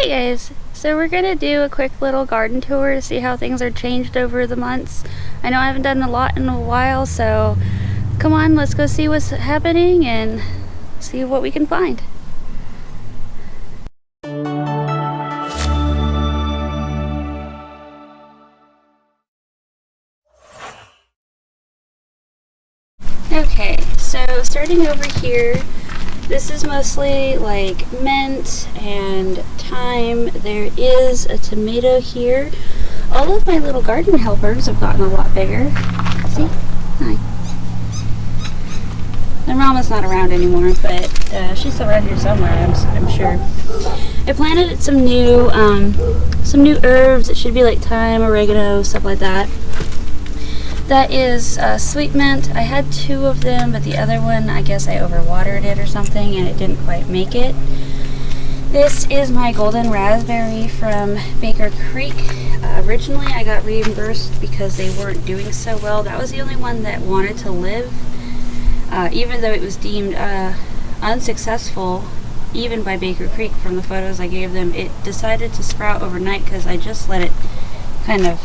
Hey guys, so we're gonna do a quick little garden tour to see how things are changed over the months. I know I haven't done a lot in a while, so come on, let's go see what's happening and see what we can find. Okay, so starting over here, this is mostly like mint and thyme. There is a tomato here. All of my little garden helpers have gotten a lot bigger. See? Hi. My mom is not around anymore, but she's around here somewhere, I'm sure. I planted some new herbs. It should be like thyme, oregano, stuff like that. That is sweet mint. I had 2 of them, but the other one, I guess I overwatered it or something and it didn't quite make it. This is my golden raspberry from Baker Creek. Originally I got reimbursed because they weren't doing so well. That was the only one that wanted to live. Even though it was deemed unsuccessful, even by Baker Creek from the photos I gave them, it decided to sprout overnight because I just let it kind of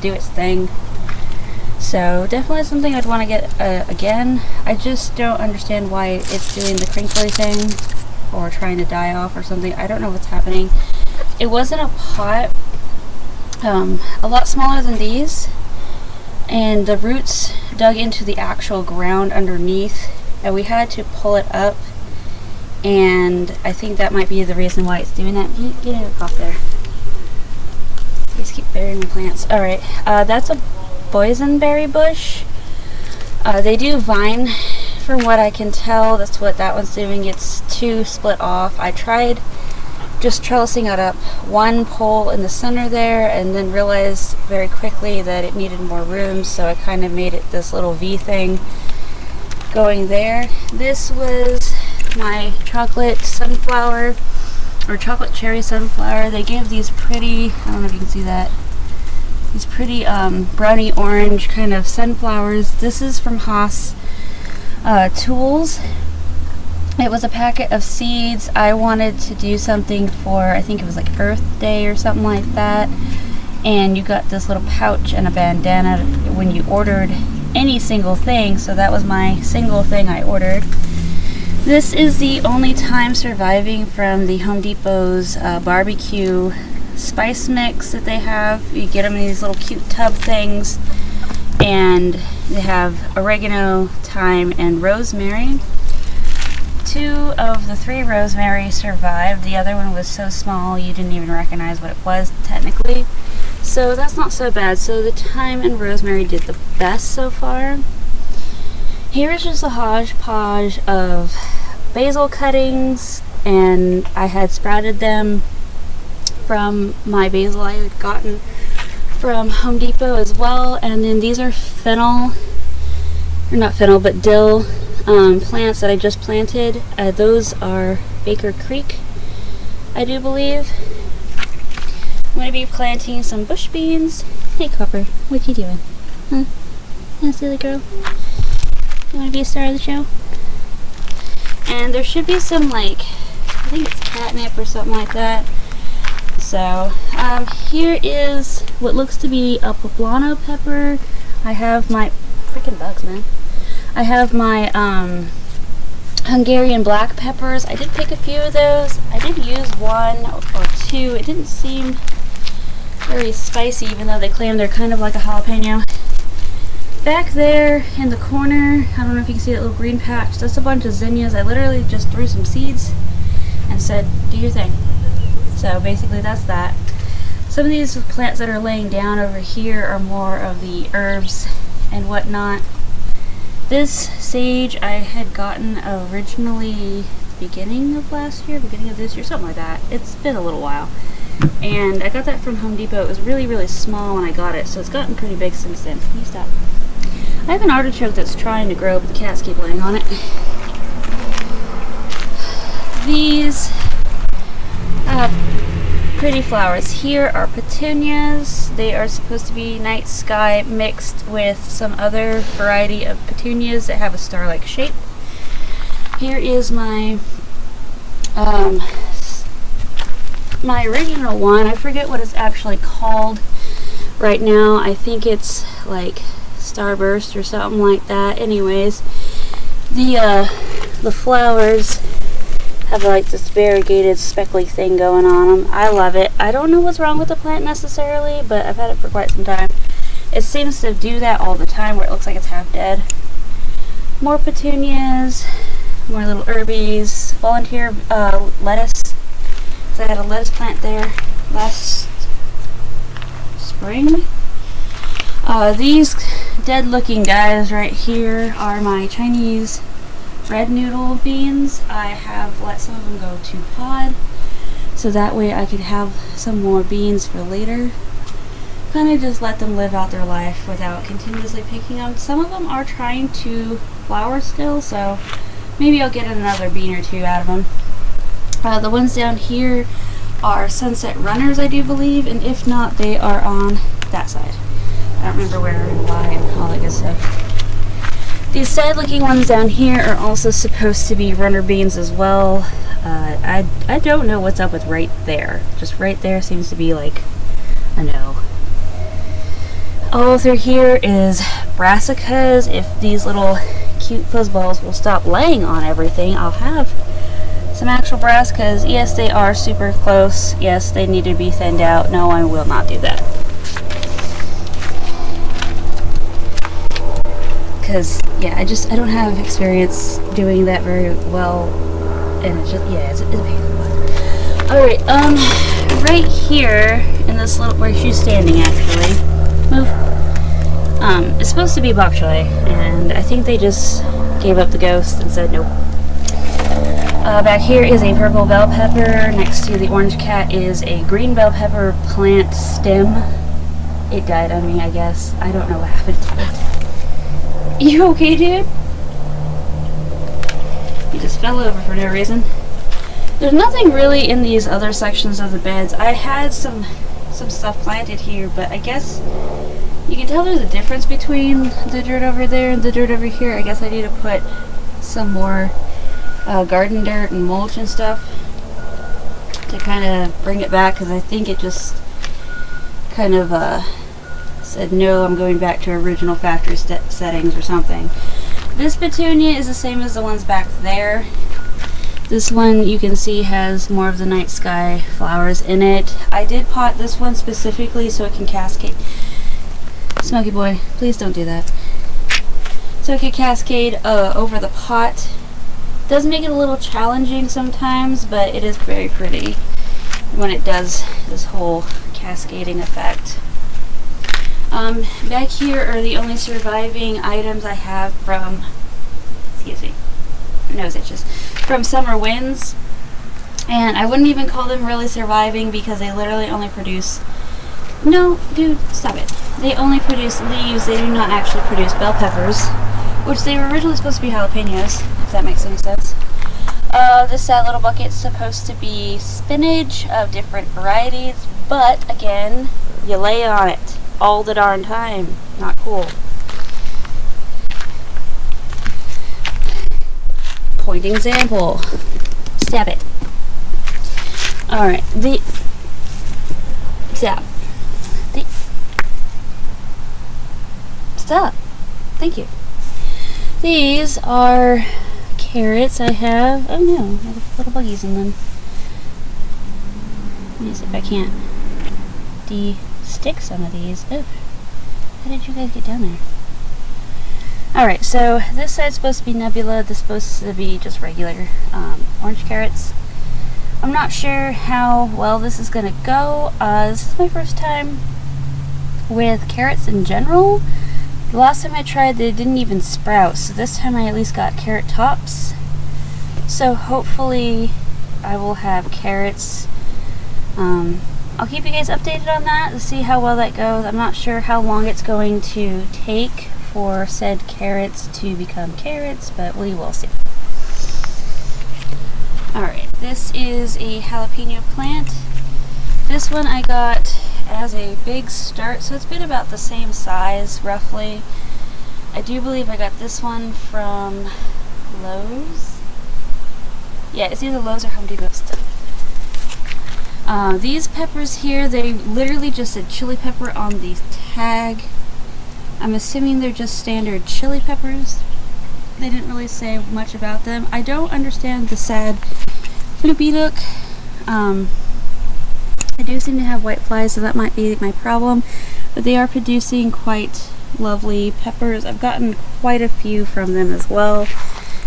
do its thing. So definitely something I'd want to get again. I just don't understand why it's doing the crinkly thing or trying to die off or something. I don't know what's happening. It was in a pot a lot smaller than these, and the roots dug into the actual ground underneath and we had to pull it up, and I think that might be the reason why it's doing that. Get it off there. These keep burying my plants. Alright, that's a boysenberry bush. They do vine, from what I can tell. That's what that one's doing. It's 2 split off. I tried just trellising it up 1 pole in the center there and then realized very quickly that it needed more room, so I kind of made it this little V thing going there. This was my chocolate sunflower or chocolate cherry sunflower. They give these pretty, I don't know if you can see that, these pretty browny orange kind of sunflowers. This is from Haas Tools. It was a packet of seeds. I wanted to do something for, I think it was like Earth Day or something like that, and you got this little pouch and a bandana when you ordered any single thing, so that was my single thing I ordered. This is the only thyme surviving from the Home Depot's barbecue spice mix that they have. You get them in these little cute tub things, and they have oregano, thyme, and rosemary. 2 of the 3 rosemary survived. The other one was so small you didn't even recognize what it was technically, so that's not so bad. So the thyme and rosemary did the best so far. Here is just a hodgepodge of basil cuttings, and I had sprouted them from my basil I had gotten from Home Depot as well. And then these are fennel, or not fennel, but dill plants that I just planted. Those are Baker Creek, I do believe. I'm going to be planting some bush beans. Hey Copper, what you doing? Huh? Yeah, silly girl. You want to be a star of the show? And there should be some, like, I think it's catnip or something like that. So here is what looks to be a poblano pepper. I have my freaking bugs, man. I have my Hungarian black peppers. I did pick a few of those. I did use 1 or 2. It didn't seem very spicy, even though they claim they're kind of like a jalapeno. Back there in the corner, I don't know if you can see that little green patch. That's a bunch of zinnias. I literally just threw some seeds and said, do your thing. So basically that's that. Some of these plants that are laying down over here are more of the herbs and whatnot. This sage I had gotten originally beginning of last year, beginning of this year, something like that. It's been a little while. And I got that from Home Depot. It was really, really small when I got it, so it's gotten pretty big since then. Can you stop? I have an artichoke that's trying to grow, but the cats keep laying on it. These pretty flowers here are petunias. They are supposed to be night sky mixed with some other variety of petunias that have a star-like shape. Here is my my original one, I forget what it's actually called right now. I think it's like Starburst or something like that. Anyways, the flowers have like this variegated speckly thing going on them. I love it. I don't know what's wrong with the plant necessarily, but I've had it for quite some time. It seems to do that all the time where it looks like it's half dead. More petunias, more little herbies, volunteer lettuce. So I had a lettuce plant there last spring. These dead looking guys right here are my Chinese red noodle beans. I have let some of them go to pod so that way I could have some more beans for later. Kind of just let them live out their life without continuously picking them. Some of them are trying to flower still, so maybe I'll get another bean or two out of them. The ones down here are sunset runners, I do believe, and if not, they are on that side. I don't remember where and why and all that good stuff. These sad looking ones down here are also supposed to be runner beans as well. I don't know what's up with right there. Just right there seems to be like a no. All through here is brassicas. If these little cute fuzzballs will stop laying on everything, I'll have some actual brassicas. Yes, they are super close. Yes, they need to be thinned out. No, I will not do that. Because, yeah, I don't have experience doing that very well. And it's just, yeah, it's a pain. Alright, right here in this little, where she's standing actually, move. It's supposed to be bok choy, and I think they just gave up the ghost and said nope. Back here is a purple bell pepper. Next to the orange cat is a green bell pepper plant stem. It died on me, I guess. I don't know what happened to it. You okay, dude? He just fell over for no reason. There's nothing really in these other sections of the beds. I had some stuff planted here, but I guess you can tell there's a difference between the dirt over there and the dirt over here. I guess I need to put some more garden dirt and mulch and stuff to kind of bring it back, because I think it just kind of said no, I'm going back to original factory settings or something. This petunia is the same as the ones back there. This one you can see has more of the night sky flowers in it. I did pot this one specifically so it can cascade. Smoky boy, please don't do that. So it can cascade over the pot. It does make it a little challenging sometimes, but it is very pretty when it does this whole cascading effect. Back here are the only surviving items I have from, excuse me, nose itches, from Summer Winds. And I wouldn't even call them really surviving because they literally only produce, no, dude, stop it. They only produce leaves, they do not actually produce bell peppers, which they were originally supposed to be jalapenos, if that makes any sense. This sad little bucket's supposed to be spinach of different varieties, but again, you lay on it all the darn time. Not cool. Point example. Stab it. Alright, Stop. Thank you. These are carrots I have. Oh no, I have little buggies in them. Let me see if I can't de-stick some of these. Oh, how did you guys get down there? Alright, so this side's supposed to be Nebula. This is supposed to be just regular orange carrots. I'm not sure how well this is going to go. This is my first time with carrots in general. The last time I tried, they didn't even sprout, so this time I at least got carrot tops. So hopefully I will have carrots. I'll keep you guys updated on that to see how well that goes. I'm not sure how long it's going to take for said carrots to become carrots, but we will see. Alright, this is a jalapeno plant. This one I got as a big start, so it's been about the same size roughly. I do believe I got this one from Lowe's. Yeah, it's either Lowe's or Home Depot. These peppers here, they literally just said chili pepper on the tag. I'm assuming they're just standard chili peppers. They didn't really say much about them. I don't understand the sad floopy look. I do seem to have white flies, so that might be my problem. But they are producing quite lovely peppers. I've gotten quite a few from them as well.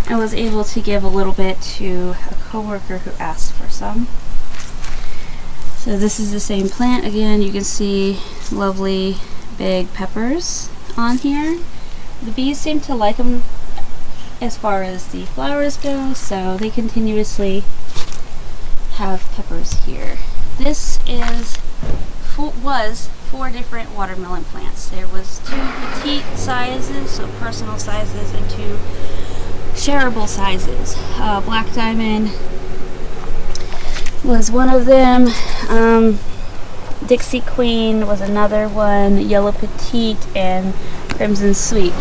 I was able to give a little bit to a coworker who asked for some. So this is the same plant. Again, you can see lovely big peppers on here. The bees seem to like them as far as the flowers go, so they continuously have peppers here. This was 4 different watermelon plants. There was 2 petite sizes, so personal sizes, and 2 shareable sizes. Black Diamond was one of them. Dixie Queen was another one. Yellow Petite and Crimson Sweet.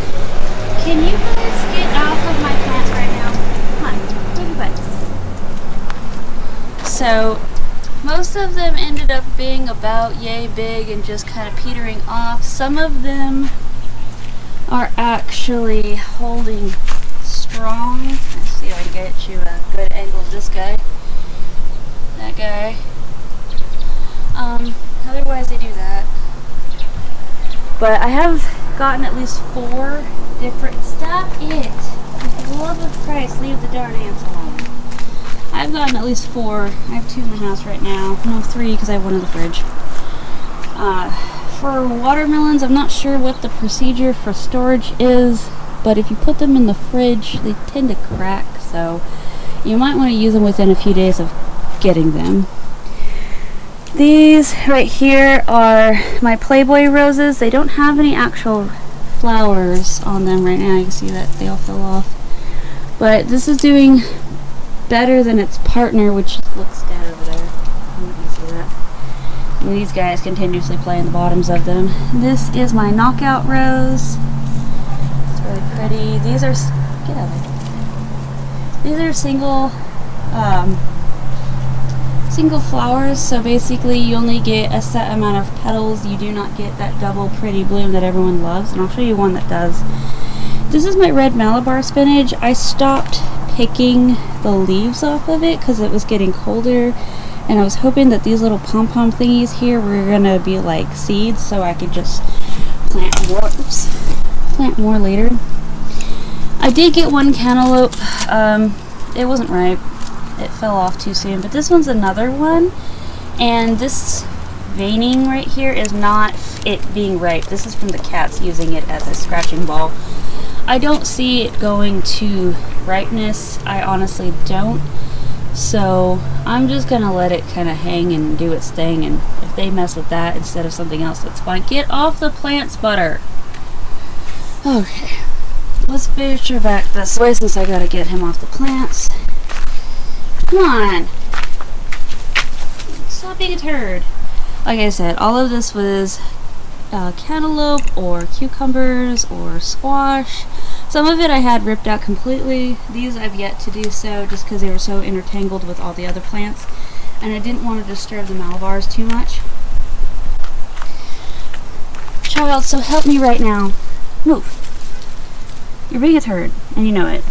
Can you guys get off of my plants right now? Come on, move your butt. So most of them ended up being about yay big and just kind of petering off. Some of them are actually holding strong. Let's see if I can get you a good angle of this guy. That guy. Otherwise they do that. But I have gotten at least 4 different... Stop it! For the love of Christ, leave the darn ants alone. I've gotten at least 4. I have 2 in the house right now. No, 3 because I have 1 in the fridge. For watermelons, I'm not sure what the procedure for storage is, but if you put them in the fridge, they tend to crack, so you might want to use them within a few days of getting them. These right here are my Playboy roses. They don't have any actual flowers on them right now. You can see that they all fell off. But this is doing better than its partner, which looks dead over there. You can see that. And these guys continuously play in the bottoms of them. This is my Knockout Rose. It's really pretty. These are... Get out of there. These are single flowers, so basically you only get a set amount of petals. You do not get that double pretty bloom that everyone loves, and I'll show you one that does. This is my red Malabar spinach. I stopped picking the leaves off of it because it was getting colder, and I was hoping that these little pom-pom thingies here were gonna be like seeds, so I could just plant more later. I did get 1 cantaloupe. It wasn't ripe. It fell off too soon, but this one's another one, and this veining right here is not it being ripe. This is from the cats using it as a scratching ball. I don't see it going to ripeness. I honestly don't. So I'm just gonna let it kind of hang and do its thing, and if they mess with that instead of something else, that's fine. Get off the plants, Butter. Okay, let's booster back this way since I gotta get him off the plants. Come on. Stop being a turd. Like I said, all of this was cantaloupe or cucumbers or squash. Some of it I had ripped out completely. These I've yet to do so just because they were so intertangled with all the other plants, and I didn't want to disturb the Malabars too much. Child, so help me right now. Move. You're being a turd, and you know it.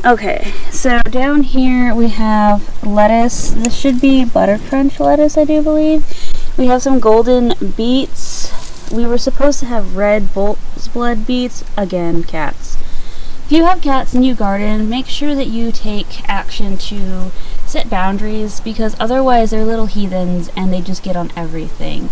Okay, so down here we have lettuce. This should be Butter Crunch lettuce, I do believe. We have some golden beets. We were supposed to have red bull's blood beets. Again, cats. If you have cats and you garden, make sure that you take action to set boundaries, because otherwise they're little heathens and they just get on everything.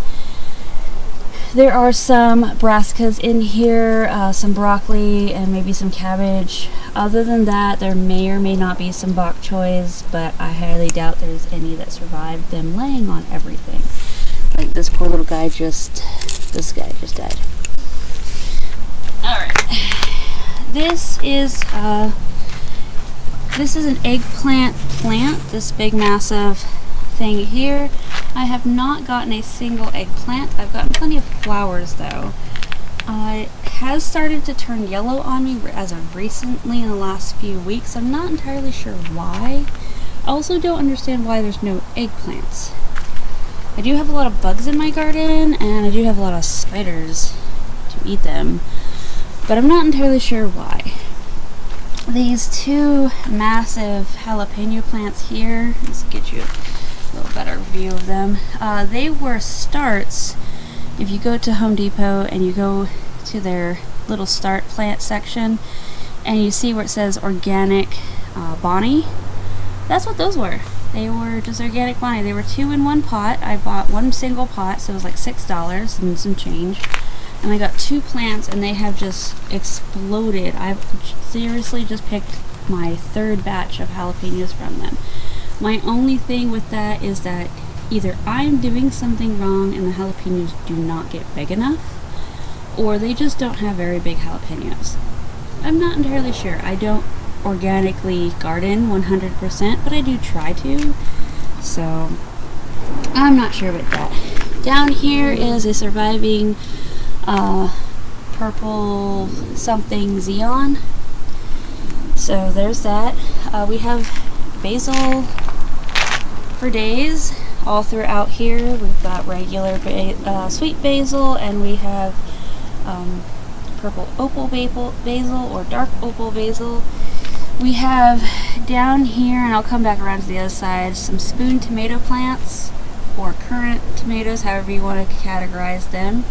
There are some brassicas in here, some broccoli, and maybe some cabbage. Other than that, there may or may not be some bok choys, but I highly doubt there's any that survived them laying on everything. Like this poor little guy this guy just died. Alright. This is an eggplant plant, this big massive thing here. I have not gotten a single eggplant. I've gotten plenty of flowers though. It has started to turn yellow on me as of recently in the last few weeks. I'm not entirely sure why. I also don't understand why there's no eggplants. I do have a lot of bugs in my garden, and I do have a lot of spiders to eat them, but I'm not entirely sure why. These two massive jalapeno plants here, let's get you a little better view of them. They were starts. If you go to Home Depot and you go to their little start plant section and you see where it says organic Bonnie, that's what those were. They were just organic Bonnie. They were 2 in 1 pot. I bought one single pot, so it was like $6 and some change. And I got 2 plants and they have just exploded. I've seriously just picked my 3rd batch of jalapenos from them. My only thing with that is that either I'm doing something wrong and the jalapenos do not get big enough, or they just don't have very big jalapenos. I'm not entirely sure. I don't organically garden 100%, but I do try to, so I'm not sure about that. Down here is a surviving purple something Xeon, so there's that. We have basil for days all throughout here. We've got regular sweet basil, and we have purple opal basil or dark opal basil. We have down here, and I'll come back around to the other side, some spoon tomato plants or currant tomatoes, however you want to categorize them.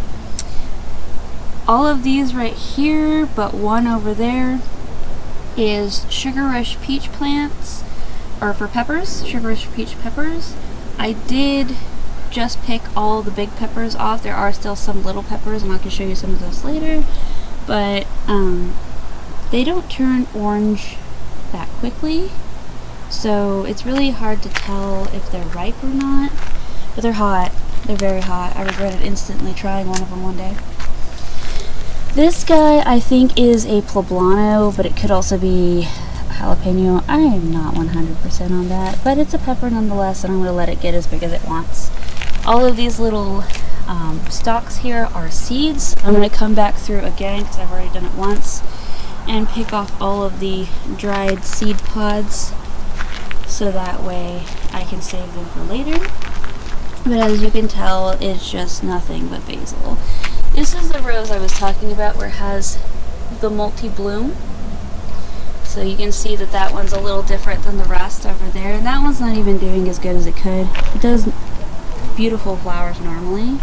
All of these right here, but one over there, is Sugar Rush peach plants, or for peppers, Sugar Rush peach peppers. I did just pick all the big peppers off. There are still some little peppers, and I can show you some of those later, but they don't turn orange that quickly, so it's really hard to tell if they're ripe or not, but they're hot. They're very hot. I regretted instantly trying one of them one day. This guy I think is a poblano, but it could also be jalapeno. I am not 100% on that, but it's a pepper nonetheless, and I'm going to let it get as big as it wants. All of these little stalks here are seeds. I'm going to come back through again because I've already done it once and pick off all of the dried seed pods so that way I can save them for later. But as you can tell, it's just nothing but basil. This is the rose I was talking about where it has the multi-bloom. So you can see that that one's a little different than the rest over there, and that one's not even doing as good as it could. It does beautiful flowers normally.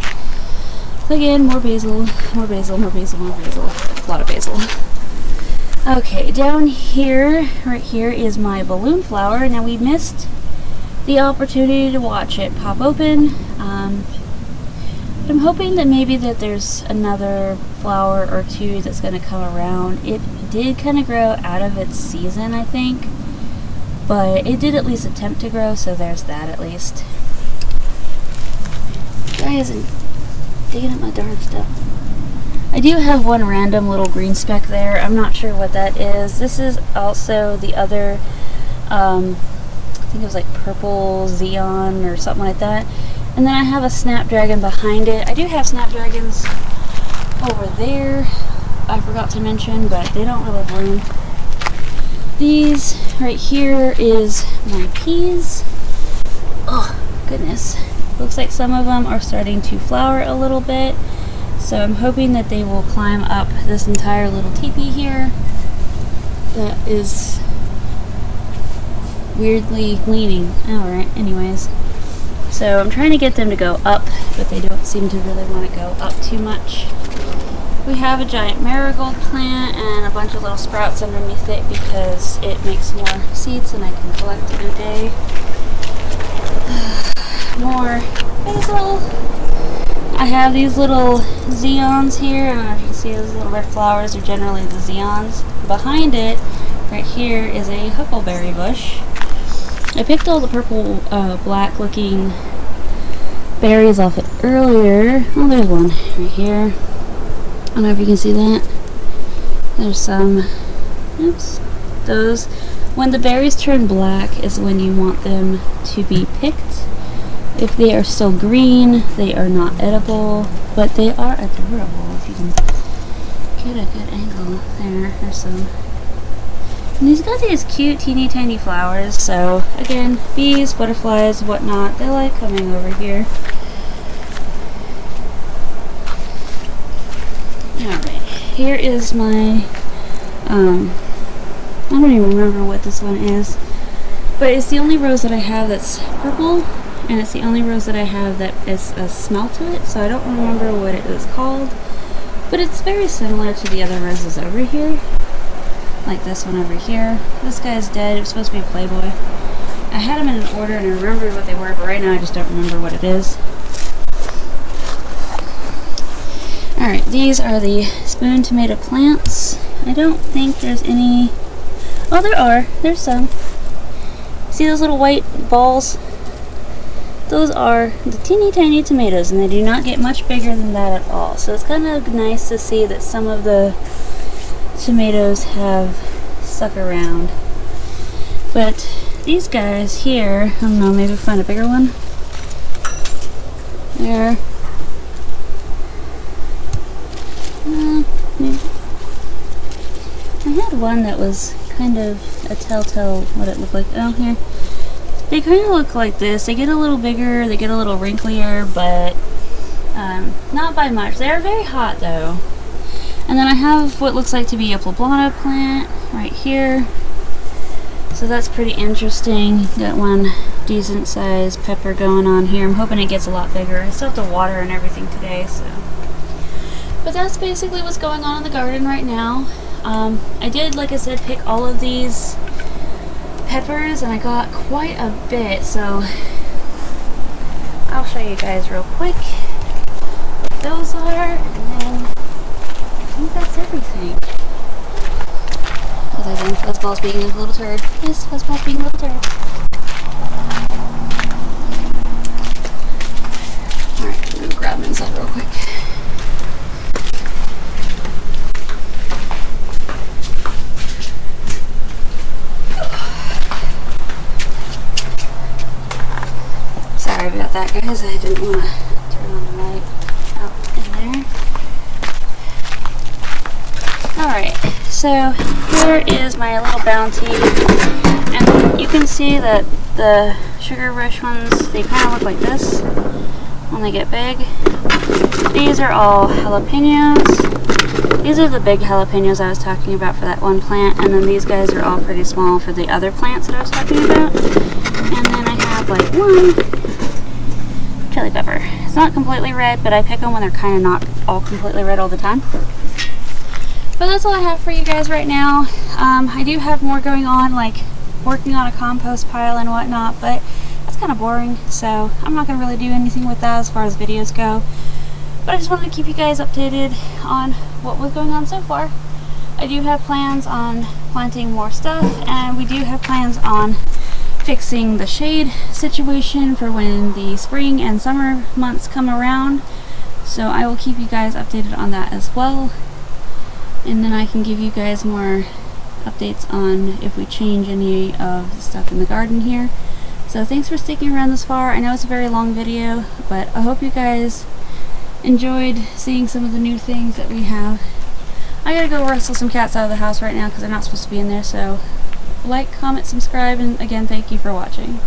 So again, more basil, more basil, more basil, more basil. A lot of basil. Okay, down here, right here is my balloon flower. Now we missed the opportunity to watch it pop open. But I'm hoping that maybe that there's another flower or two that's going to come around. It did kind of grow out of its season, I think, but it did at least attempt to grow, so there's that at least. Guy isn't digging up my darn stuff. I do have one random little green speck there. I'm not sure what that is. This is also the other, I think it was like purple Xeon or something like that. And then I have a snapdragon behind it. I do have snapdragons over there, I forgot to mention, but they don't really bloom. These right here is my peas. Oh, goodness. Looks like some of them are starting to flower a little bit. So I'm hoping that they will climb up this entire little teepee here that is weirdly leaning. Alright, anyways. So I'm trying to get them to go up, but they don't seem to really want to go up too much. We have a giant marigold plant and a bunch of little sprouts underneath it because it makes more seeds than I can collect in a day. More basil. I have these little Xeons here. I don't know if you can see those little red flowers are generally the Xeons. Behind it, right here, is a huckleberry bush. I picked all the purple, black looking berries off it earlier. Oh, there's one right here. I don't know if you can see that. There's some, oops, those. When the berries turn black is when you want them to be picked. If they are still green, they are not edible, but they are adorable if you can get a good angle there. There's some And he's got these cute teeny tiny flowers, so again, bees, butterflies, whatnot, they like coming over here. Alright, here is my, I don't even remember what this one is, but it's the only rose that I have that's purple, and it's the only rose that I have that is a smell to it, so I don't remember what it is called, but it's very similar to the other roses over here. Like this one over here. This guy's dead. It was supposed to be a Playboy. I had them in an order and I remembered what they were, but right now I just don't remember what it is. Alright, these are the spoon tomato plants. I don't think there's any... Oh, there are. There's some. See those little white balls? Those are the teeny tiny tomatoes, and they do not get much bigger than that at all. So it's kind of nice to see that some of the tomatoes have stuck around. But these guys here, I don't know, maybe find a bigger one. There. Maybe. I had one that was kind of a telltale what it looked like. Oh, here. They kind of look like this. They get a little bigger, they get a little wrinklier, but not by much. They're very hot though. And then I have what looks like to be a poblano plant right here. So that's pretty interesting. Got one decent sized pepper going on here. I'm hoping it gets a lot bigger. I still have to water and everything today, so. But that's basically what's going on in the garden right now. I did, like I said, pick all of these peppers, and I got quite a bit, so I'll show you guys real quick what those are, and then I think that's everything. Other than Fuzzball's being a little turd. Yes, Fuzzball's being a little turd. Alright, I'm gonna grab them inside real quick. Sorry about that, guys. I didn't want to turn on the light out in there. Alright, so here is my little bounty, and you can see that the sugar rush ones, they kind of look like this when they get big. These are all jalapenos. These are the big jalapenos I was talking about for that one plant, and then these guys are all pretty small for the other plants that I was talking about. And then I have like one chili pepper. It's not completely red, but I pick them when they're kind of not all completely red all the time. But that's all I have for you guys right now. I do have more going on, like working on a compost pile and whatnot, but that's kind of boring, so I'm not going to really do anything with that as far as videos go. But I just wanted to keep you guys updated on what was going on so far. I do have plans on planting more stuff, and we do have plans on fixing the shade situation for when the spring and summer months come around. So I will keep you guys updated on that as well. And then I can give you guys more updates on if we change any of the stuff in the garden here. So thanks for sticking around this far. I know it's a very long video, but I hope you guys enjoyed seeing some of the new things that we have. I gotta go wrestle some cats out of the house right now because they're not supposed to be in there. So like, comment, subscribe, and again, thank you for watching.